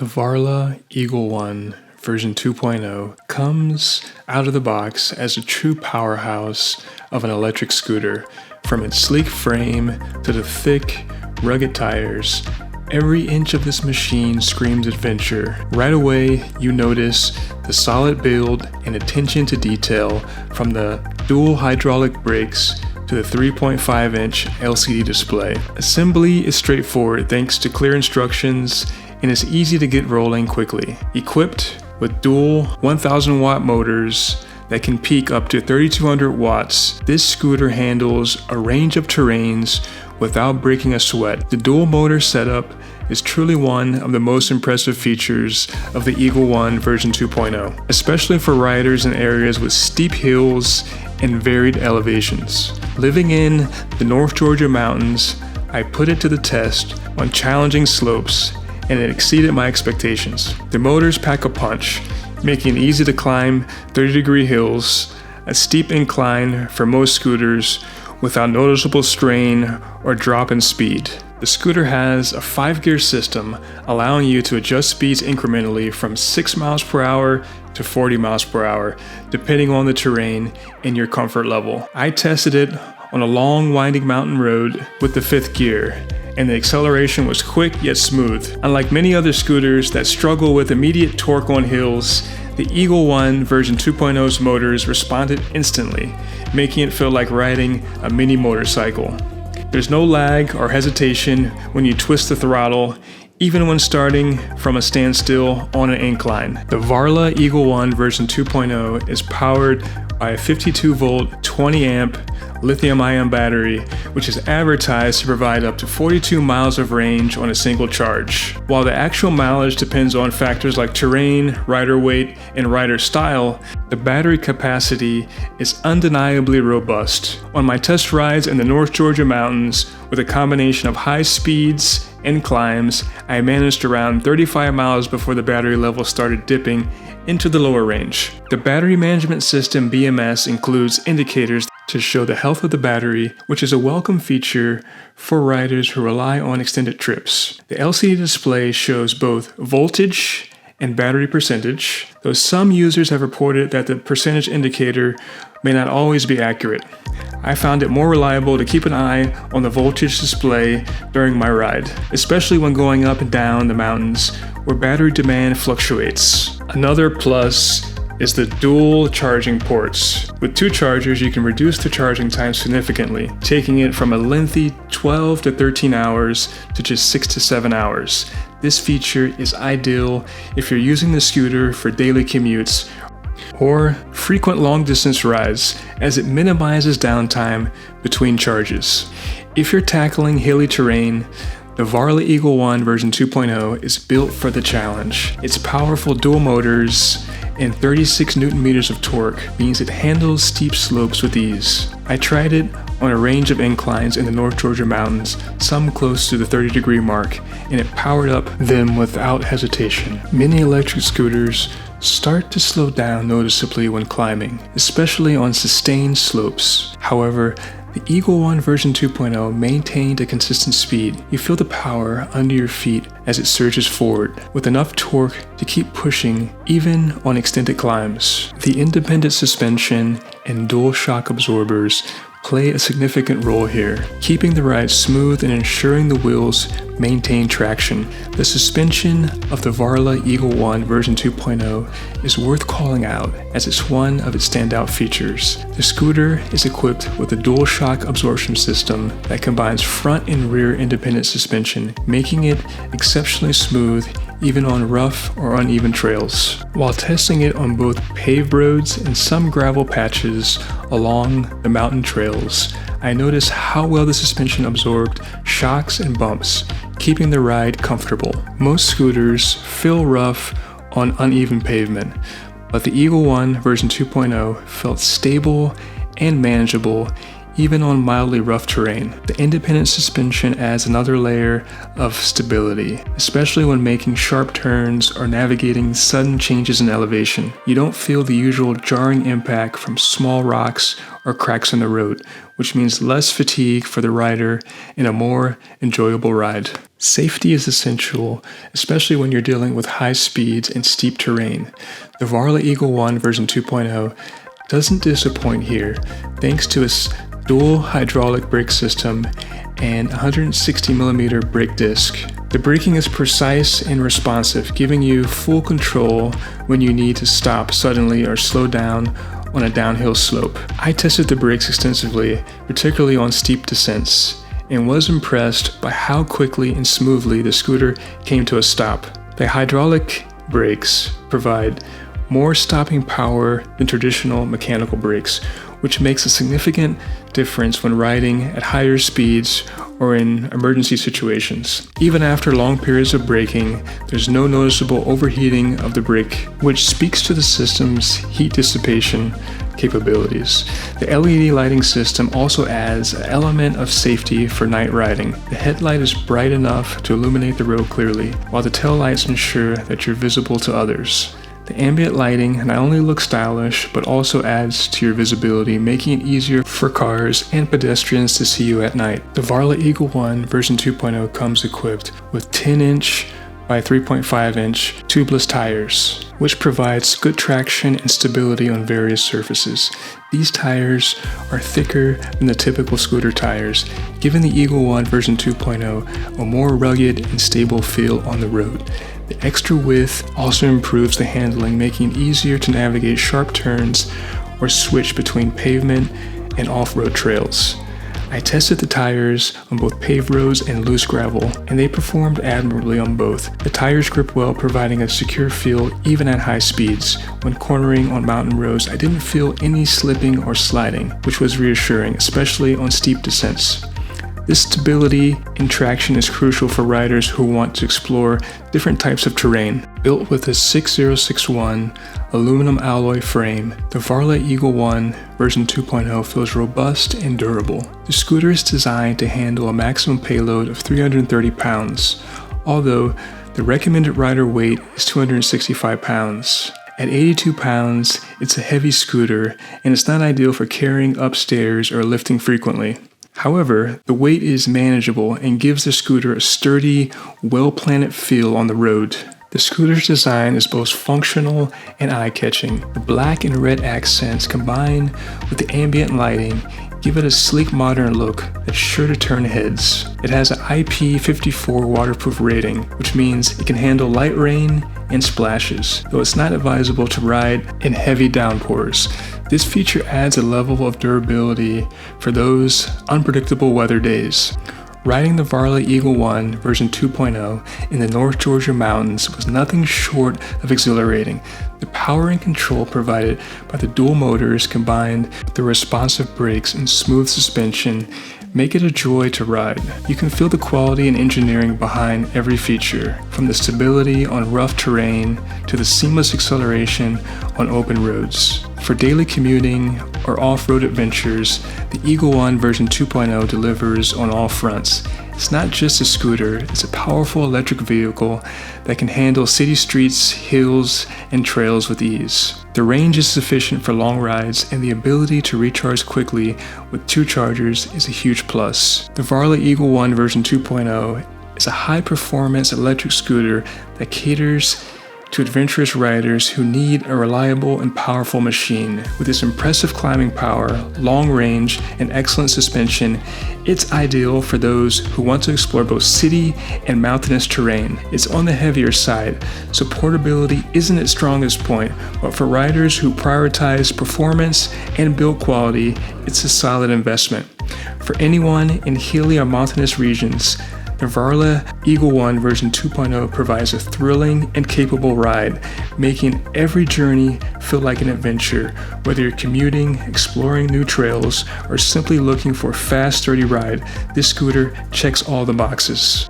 The Varla Eagle One version 2.0 comes out of the box as a true powerhouse of an electric scooter. From its sleek frame to the thick, rugged tires, every inch of this machine screams adventure. Right away, you notice the solid build and attention to detail, from the dual hydraulic brakes to the 3.5-inch LCD display. Assembly is straightforward thanks to clear instructions, and it's easy to get rolling quickly. Equipped with dual 1000 watt motors that can peak up to 3200 watts, this scooter handles a range of terrains without breaking a sweat. The dual motor setup is truly one of the most impressive features of the Eagle One version 2.0, especially for riders in areas with steep hills and varied elevations. Living in the North Georgia mountains, I put it to the test on challenging slopes, and it exceeded my expectations. The motors pack a punch, making it easy to climb 30-degree hills, a steep incline for most scooters, without noticeable strain or drop in speed. The scooter has a 5-gear system, allowing you to adjust speeds incrementally from 6 miles per hour to 40 miles per hour, depending on the terrain and your comfort level. I tested it on a long, winding mountain road with the 5th gear, and the acceleration was quick yet smooth. Unlike many other scooters that struggle with immediate torque on hills, the Eagle One version 2.0's motors responded instantly, making it feel like riding a mini motorcycle. There's no lag or hesitation when you twist the throttle, even when starting from a standstill on an incline. The Varla Eagle One version 2.0 is powered by a 52-volt, 20-amp lithium-ion battery, which is advertised to provide up to 42 miles of range on a single charge. While the actual mileage depends on factors like terrain, rider weight, and rider style, the battery capacity is undeniably robust. On my test rides in the North Georgia mountains, with a combination of high speeds and climbs, I managed around 35 miles before the battery level started dipping into the lower range. The battery management system BMS includes indicators to show the health of the battery, which is a welcome feature for riders who rely on extended trips. The LCD display shows both voltage and battery percentage, though some users have reported that the percentage indicator may not always be accurate. I found it more reliable to keep an eye on the voltage display during my ride, especially when going up and down the mountains where battery demand fluctuates. Another plus is the dual charging ports. With 2 chargers, you can reduce the charging time significantly, taking it from a lengthy 12 to 13 hours to just 6 to 7 hours. This feature is ideal if you're using the scooter for daily commutes or frequent long-distance rides, as it minimizes downtime between charges. If you're tackling hilly terrain, the Varla Eagle One version 2.0 is built for the challenge. Its powerful dual motors and 36 Newton meters of torque means it handles steep slopes with ease. I tried it on a range of inclines in the North Georgia mountains, some close to the 30-degree mark, and it powered up them without hesitation. Many electric scooters start to slow down noticeably when climbing, especially on sustained slopes. However, the Eagle One version 2.0 maintained a consistent speed. You feel the power under your feet as it surges forward, with enough torque to keep pushing even on extended climbs. The independent suspension and dual shock absorbers play a significant role here, keeping the ride smooth and ensuring the wheels maintain traction. The suspension of the Varla Eagle One version 2.0 is worth calling out, as it's one of its standout features. The scooter is equipped with a dual shock absorption system that combines front and rear independent suspension, making it exceptionally smooth even on rough or uneven trails. While testing it on both paved roads and some gravel patches along the mountain trails, I noticed how well the suspension absorbed shocks and bumps, keeping the ride comfortable. Most scooters feel rough on uneven pavement, but the Eagle One version 2.0 felt stable and manageable even on mildly rough terrain. The independent suspension adds another layer of stability, especially when making sharp turns or navigating sudden changes in elevation. You don't feel the usual jarring impact from small rocks or cracks in the road, which means less fatigue for the rider and a more enjoyable ride. Safety is essential, especially when you're dealing with high speeds and steep terrain. The Varla Eagle One version 2.0 doesn't disappoint here, thanks to its dual hydraulic brake system and 160mm brake disc. The braking is precise and responsive, giving you full control when you need to stop suddenly or slow down on a downhill slope. I tested the brakes extensively, particularly on steep descents, and was impressed by how quickly and smoothly the scooter came to a stop. The hydraulic brakes provide more stopping power than traditional mechanical brakes, which makes a significant difference when riding at higher speeds or in emergency situations. Even after long periods of braking, there's no noticeable overheating of the brake, which speaks to the system's heat dissipation capabilities. The LED lighting system also adds an element of safety for night riding. The headlight is bright enough to illuminate the road clearly, while the tail lights ensure that you're visible to others. The ambient lighting not only looks stylish, but also adds to your visibility, making it easier for cars and pedestrians to see you at night. The Varla Eagle One version 2.0 comes equipped with 10-inch by 3.5-inch tubeless tires, which provides good traction and stability on various surfaces. These tires are thicker than the typical scooter tires, giving the Eagle One version 2.0 a more rugged and stable feel on the road. The extra width also improves the handling, making it easier to navigate sharp turns or switch between pavement and off-road trails. I tested the tires on both paved roads and loose gravel, and they performed admirably on both. The tires grip well, providing a secure feel even at high speeds. When cornering on mountain roads, I didn't feel any slipping or sliding, which was reassuring, especially on steep descents. This stability and traction is crucial for riders who want to explore different types of terrain. Built with a 6061 aluminum alloy frame, the Varla Eagle One version 2.0 feels robust and durable. The scooter is designed to handle a maximum payload of 330 pounds, although the recommended rider weight is 265 pounds. At 82 pounds, it's a heavy scooter, and it's not ideal for carrying upstairs or lifting frequently. However, the weight is manageable and gives the scooter a sturdy, well-planted feel on the road. The scooter's design is both functional and eye-catching. The black and red accents combined with the ambient lighting give it a sleek modern look that's sure to turn heads. It has an IP54 waterproof rating, which means it can handle light rain and splashes, though it's not advisable to ride in heavy downpours. This feature adds a level of durability for those unpredictable weather days. Riding the Varla Eagle One version 2.0 in the North Georgia mountains was nothing short of exhilarating. The power and control provided by the dual motors combined with the responsive brakes and smooth suspension make it a joy to ride. You can feel the quality and engineering behind every feature, from the stability on rough terrain to the seamless acceleration on open roads. For daily commuting or off-road adventures, the Eagle One version 2.0 delivers on all fronts. It's not just a scooter, it's a powerful electric vehicle that can handle city streets, hills, and trails with ease. The range is sufficient for long rides, and the ability to recharge quickly with 2 chargers is a huge plus. The Varla Eagle One version 2.0 is a high-performance electric scooter that caters to adventurous riders who need a reliable and powerful machine. With its impressive climbing power, long range, and excellent suspension, it's ideal for those who want to explore both city and mountainous terrain. It's on the heavier side, so portability isn't its strongest point, but for riders who prioritize performance and build quality, it's a solid investment. For anyone in hilly or mountainous regions, the Varla Eagle One version 2.0 provides a thrilling and capable ride, making every journey feel like an adventure. Whether you're commuting, exploring new trails, or simply looking for a fast, sturdy ride, this scooter checks all the boxes.